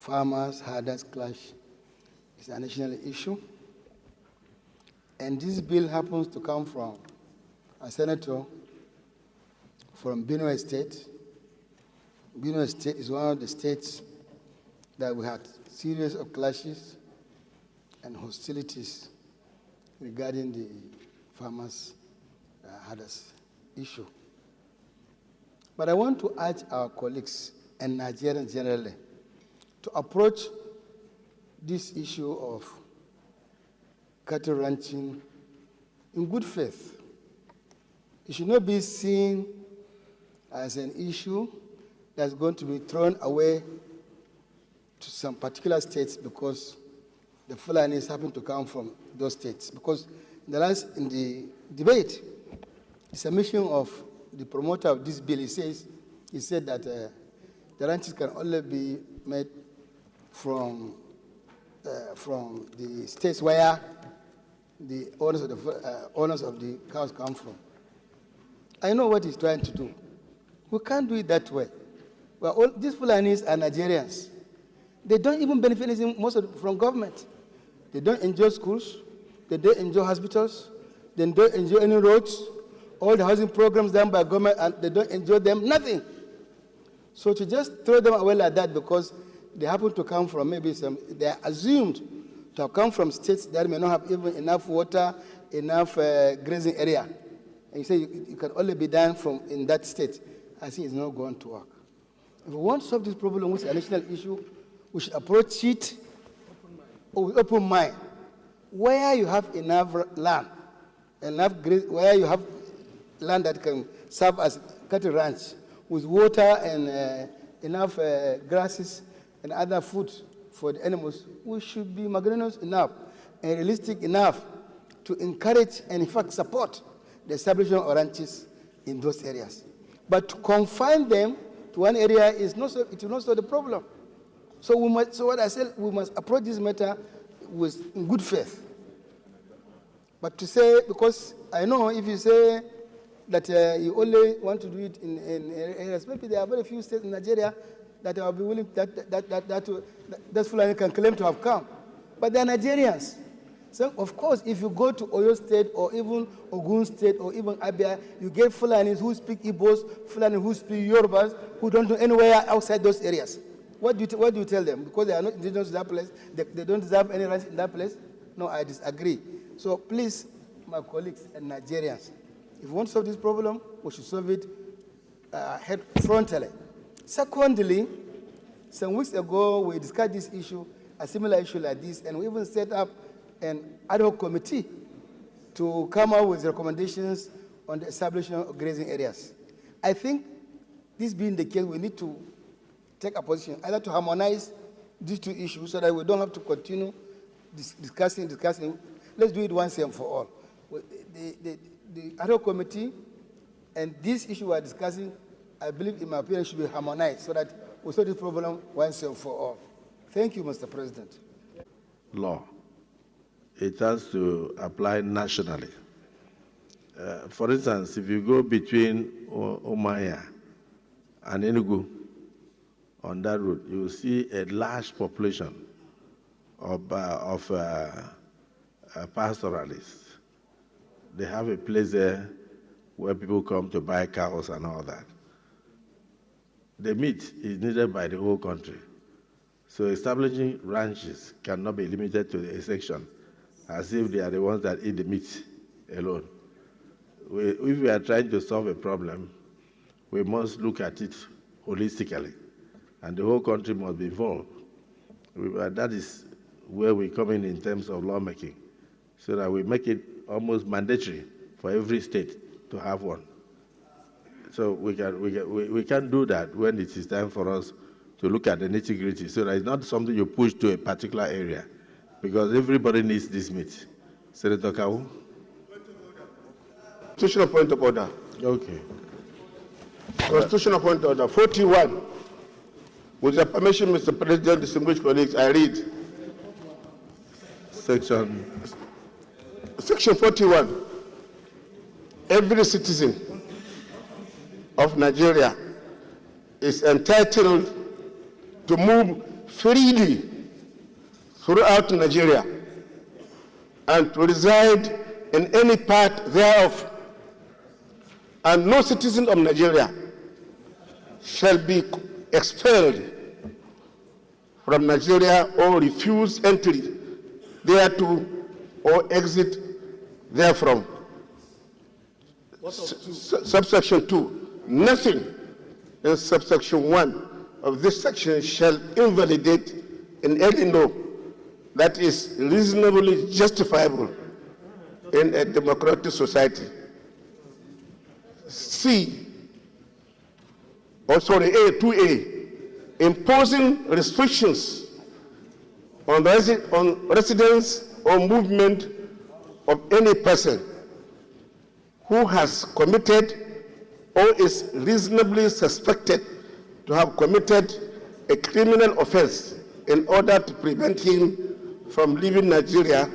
farmers-herders clash is a national issue. And this bill happens to come from a senator from Benue State. Benue State is one of the states that we had series of clashes and hostilities regarding the farmers-herders issue. But I want to urge our colleagues and Nigerians generally to approach this issue of cattle ranching in good faith. It should not be seen as an issue that's going to be thrown away to some particular states because the Fulanis happen to come from those states. Because in the debate, the submission of the promoter of this bill, he said that the ranches can only be made from the states where the owners of the cows come from. I know what he's trying to do. We can't do it that way. Well, these Fulanis are Nigerians. They don't even benefit anything from government. They don't enjoy schools. They don't enjoy hospitals. They don't enjoy any roads. All the housing programs done by government, and they don't enjoy them, nothing. So to just throw them away like that because they happen to come from they are assumed to have come from states that may not have even enough water, enough grazing area. And you say you can only be done in that state. I think it's not going to work. If we want to solve this problem, which is a national issue, we should approach it with open mind. Where you have enough land, where you have land that can serve as cattle ranch, with water and enough grasses and other food for the animals, we should be magnanimous enough and realistic enough to encourage and, in fact, support the establishment of ranches in those areas. But to confine them to one area it will not solve the problem. So what I said, we must approach this matter in good faith. But to say, because I know if you say that you only want to do it in areas, maybe there are very few states in Nigeria that will be willing, that Fulani can claim to have come. But they are Nigerians. So, of course, if you go to Oyo State or even Ogun State or even Abia, you get Fulanis who speak Igbos, Fulani who speak Yorubas, who don't go anywhere outside those areas. What do you tell them? Because they are not indigenous to that place, they don't deserve any rights in that place? No, I disagree. So please, my colleagues and Nigerians, if we want to solve this problem, we should solve it frontally. Secondly, some weeks ago, we discussed this issue, a similar issue like this, and we even set up an ad hoc committee to come up with recommendations on the establishment of grazing areas. I think this being the case, we need to take a position, either to harmonize these two issues so that we don't have to continue discussing. Let's do it once and for all. The ad hoc committee and this issue we are discussing, I believe, in my opinion, should be harmonized so that we solve this problem once and for all. Thank you, Mr. President. Law. It has to apply nationally. For instance, if you go between Umuahia and Enugu on that route, you will see a large population of pastoralists. They have a place there where people come to buy cows and all that. The meat is needed by the whole country. So establishing ranches cannot be limited to a section, as if they are the ones that eat the meat alone. If we are trying to solve a problem, we must look at it holistically, and the whole country must be involved. That is where we come in terms of lawmaking, so that we make it almost mandatory for every state to have one. So we can do that when it is time for us to look at the nitty-gritty, so that it's not something you push to a particular area, because everybody needs this meat. Senator Kawu? Constitutional point of order. Okay. Constitutional point of order. 41. With your permission, Mr. President, distinguished colleagues, I read. Section 41. Every citizen of Nigeria is entitled to move freely throughout Nigeria and to reside in any part thereof, and no citizen of Nigeria shall be expelled from Nigeria or refuse entry thereto or exit therefrom. Subsection 2. Nothing in subsection 1 of this section shall invalidate in any law that is reasonably justifiable in a democratic society. A2A, imposing restrictions on residence or movement of any person who has committed or is reasonably suspected to have committed a criminal offense in order to prevent him from leaving Nigeria,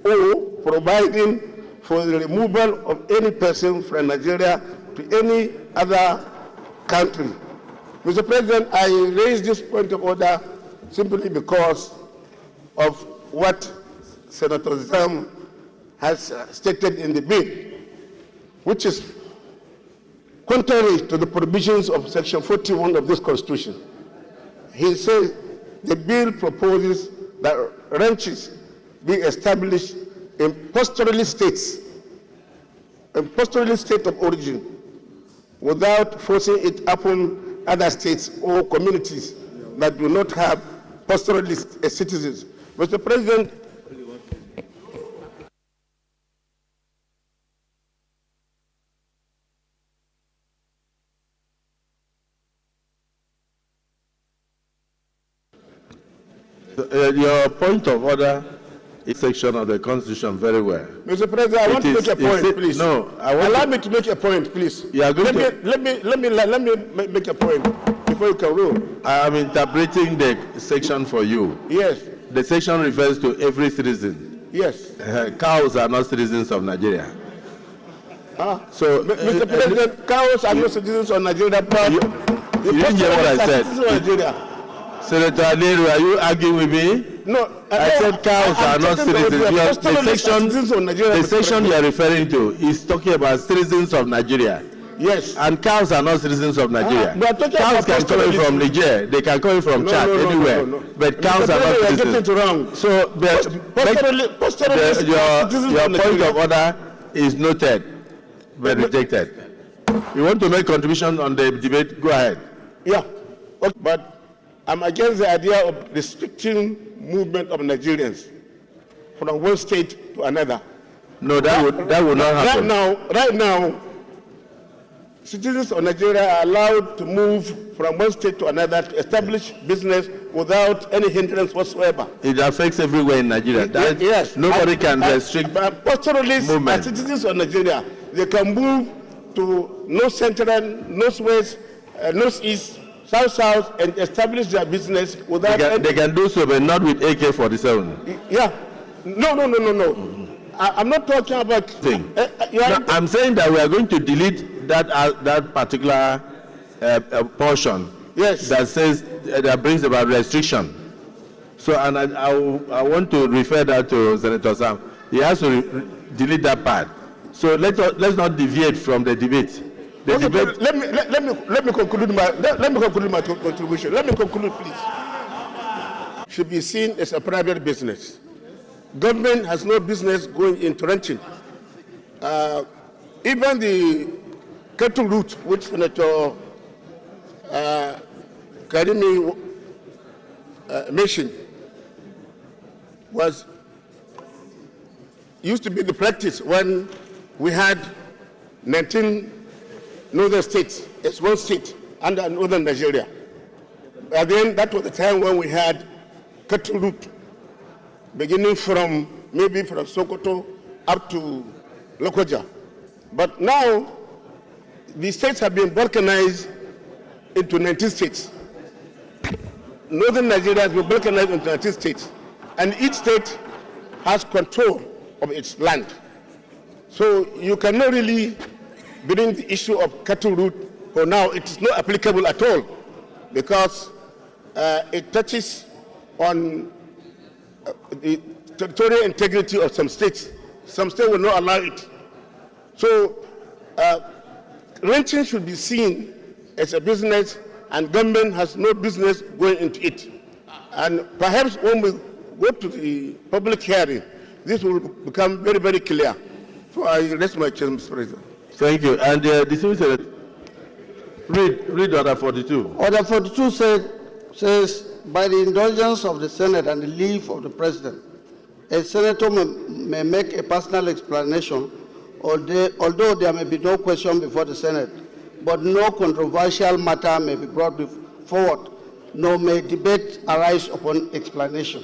or providing for the removal of any person from Nigeria to any other country. Mr. President, I raise this point of order simply because of what Senator Zam has stated in the bill, which is contrary to the provisions of Section 41 of this Constitution. He says the bill proposes that ranches be established in pastoralist states, of origin, without forcing it upon other states or communities that do not have pastoralist citizens. Mr. President, your point of order is section of the Constitution very well. Mr. President, I want to make a point, please. No, allow me to make a point, please. You are going let me make a point before you can rule. I am interpreting the section for you. Yes. The section refers to every citizen. Yes. Cows are not citizens of Nigeria. So, Mr. President, cows are not citizens of Nigeria, but you didn't hear what I said. Senator Aliru, are you arguing with me? No, I said cows are not citizens. The section you are referring to is talking about citizens of Nigeria. Yes. And cows are not citizens of Nigeria. Cows can come in from Niger, they can come in from Chad, anywhere. But cows are not citizens. Wrong. So your point of order is noted, but rejected. You want to make contribution on the debate? Go ahead. Yeah, but I'm against the idea of restricting movement of Nigerians from one state to another. No, that would not happen. Right now, citizens of Nigeria are allowed to move from one state to another to establish business without any hindrance whatsoever. It affects everywhere in Nigeria. Yes. Nobody can restrict pastoralists movement. are citizens of Nigeria. They can move to North Central, Northwest, Northeast, South, and establish their business without... They can do so, but not with AK-47. Yeah. No. I'm not talking about... I'm saying that we are going to delete that particular portion. Yes. That says, that brings about restriction. So, and I want to refer that to Senator Sam. He has to delete that part. So let's not deviate from the debate. Let me conclude my contribution. Let me conclude, please. Should be seen as a private business. Government has no business going into ranching. Even the cattle route, which Senator Karimi mentioned, used to be the practice when we had 19 northern states as one state under northern Nigeria. And then that was the time when we had cattle route, beginning from maybe from Sokoto up to Lokoja. But now, the states have been balkanized into 19 states. Northern Nigeria has been balkanized into 19 states, and each state has control of its land. So you cannot really bring the issue of cattle route for now. It is not applicable at all, because it touches on the territorial integrity of some states. Some states will not allow it. So ranching should be seen as a business, and government has no business going into it. And perhaps when we go to the public hearing, this will become very, very clear. So I rest my case, Mr. President. Thank you. And the read Order 42. Order 42 says, by the indulgence of the Senate and the leave of the President, a senator may make a personal explanation, although there may be no question before the Senate, but no controversial matter may be brought forward, nor may debate arise upon explanation.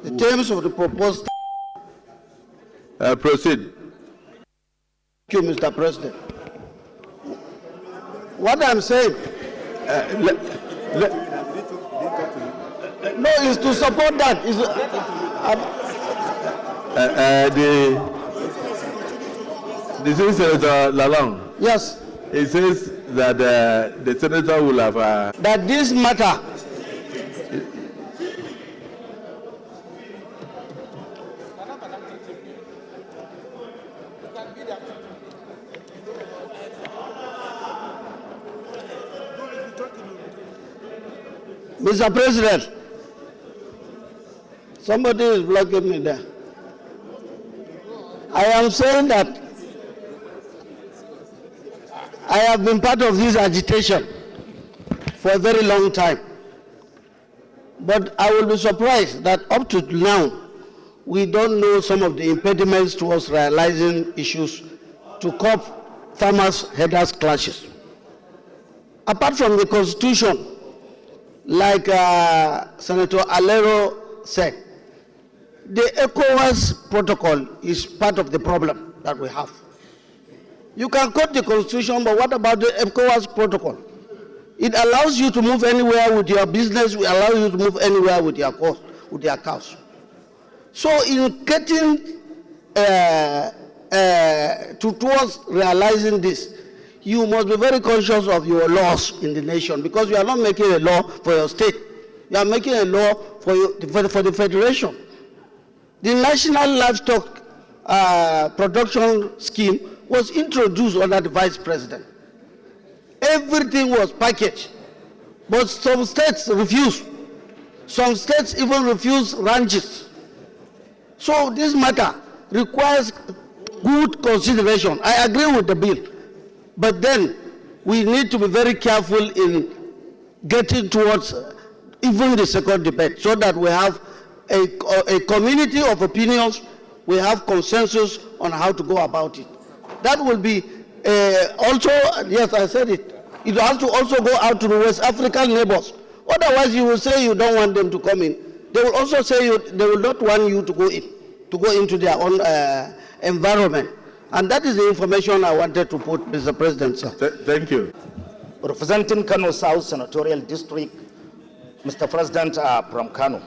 The terms of the proposed... Proceed. Thank you, Mr. President. What I'm saying... no, is to support that. The Senator Lalong. Yes. It says that the senator will have that this matter Mr. President, somebody is blocking me there. I am saying that I have been part of this agitation for a very long time. But I will be surprised that up to now, we don't know some of the impediments towards realizing issues to curb farmers' headers clashes. Apart from the Constitution, like Senator Alero said, the ECOWAS protocol is part of the problem that we have. You can quote the Constitution, but what about the ECOWAS protocol? It allows you to move anywhere with your business. It allows you to move anywhere with your cows. So in getting towards realizing this, you must be very conscious of your laws in the nation, because you are not making a law for your state. You are making a law for the federation. The National Livestock Production Scheme was introduced under the Vice President. Everything was packaged, but some states refused. Some states even refused ranches. So this matter requires good consideration. I agree with the bill, but then we need to be very careful in getting towards even the second debate, so that we have a community of opinions, we have consensus on how to go about it. That will be also, yes, I said it, it has to also go out to the West African neighbors. Otherwise, you will say you don't want them to come in. They will also say they will not want you to go into their own environment. And that is the information I wanted to put, Mr. President, sir. Thank you. Representing Kano South Senatorial District, Mr. President from Kano.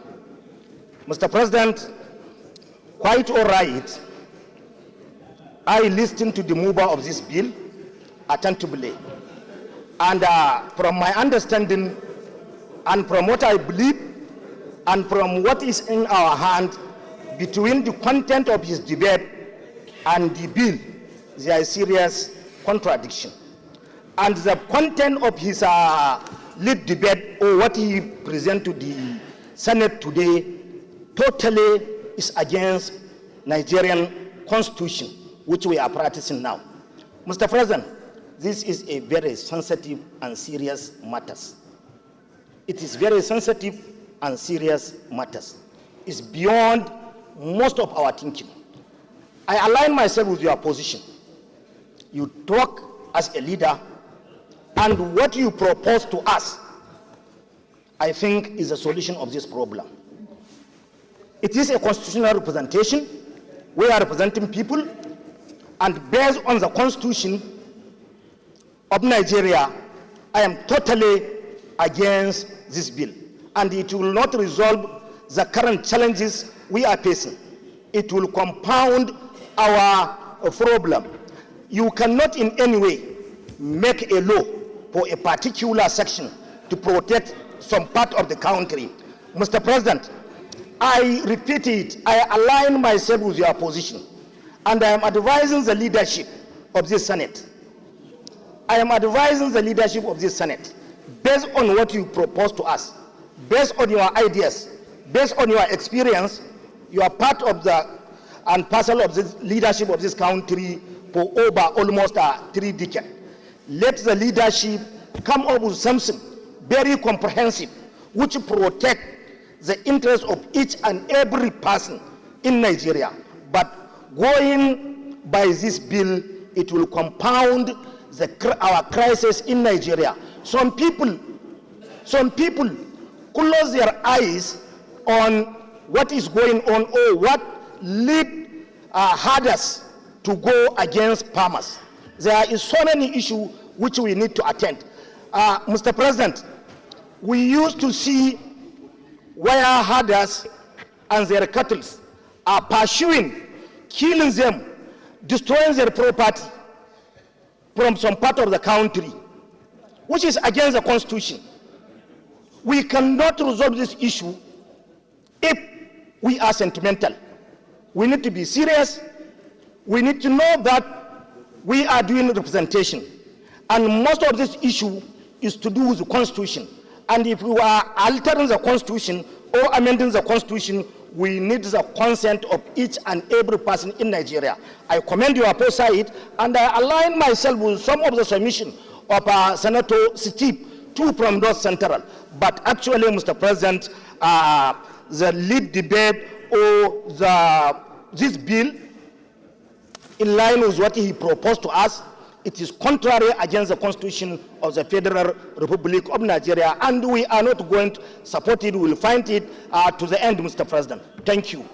Mr. President, quite all right, I listened to the mover of this bill attentively. And from my understanding, and from what I believe, and from what is in our hand, between the content of his debate and the bill, there is serious contradiction. And the content of his lead debate, or what he presented to the Senate today, totally is against Nigerian Constitution, which we are practicing now. Mr. President, this is a very sensitive and serious matter. It is very sensitive and serious matters. It's beyond most of our thinking. I align myself with your position. You talk as a leader, and what you propose to us, I think, is a solution of this problem. It is a constitutional representation. We are representing people, and based on the Constitution of Nigeria, I am totally against this bill, and it will not resolve the current challenges we are facing. It will compound our problem. You cannot in any way make a law for a particular section to protect some part of the country, Mr. President, I repeat it, I align myself with your position, and I am advising the leadership of this Senate. I am advising the leadership of this Senate, based on what you propose to us, based on your ideas, based on your experience. You are part of the and parcel of the leadership of this country for over almost 3 decades. Let the leadership come up with something very comprehensive, which protect the interests of each and every person in Nigeria. But going by this bill, it will compound our crisis in Nigeria. Some people close their eyes on what is going on or what lead herders to go against farmers. There is so many issues which we need to attend. Mr. President, we used to see where herders and their cattle are pursuing, killing them, destroying their property from some part of the country, which is against the Constitution. We cannot resolve this issue if we are sentimental. We need to be serious. We need to know that we are doing representation. And most of this issue is to do with the Constitution. And if we are altering the Constitution or amending the Constitution, we need the consent of each and every person in Nigeria. I commend your foresight, and I align myself with some of the submission of Senator Steve, too, from North Central. But actually, Mr. President, the lead debate or this bill, in line with what he proposed to us, it is contrary against the Constitution of the Federal Republic of Nigeria, and we are not going to support it. We will fight it to the end, Mr. President. Thank you.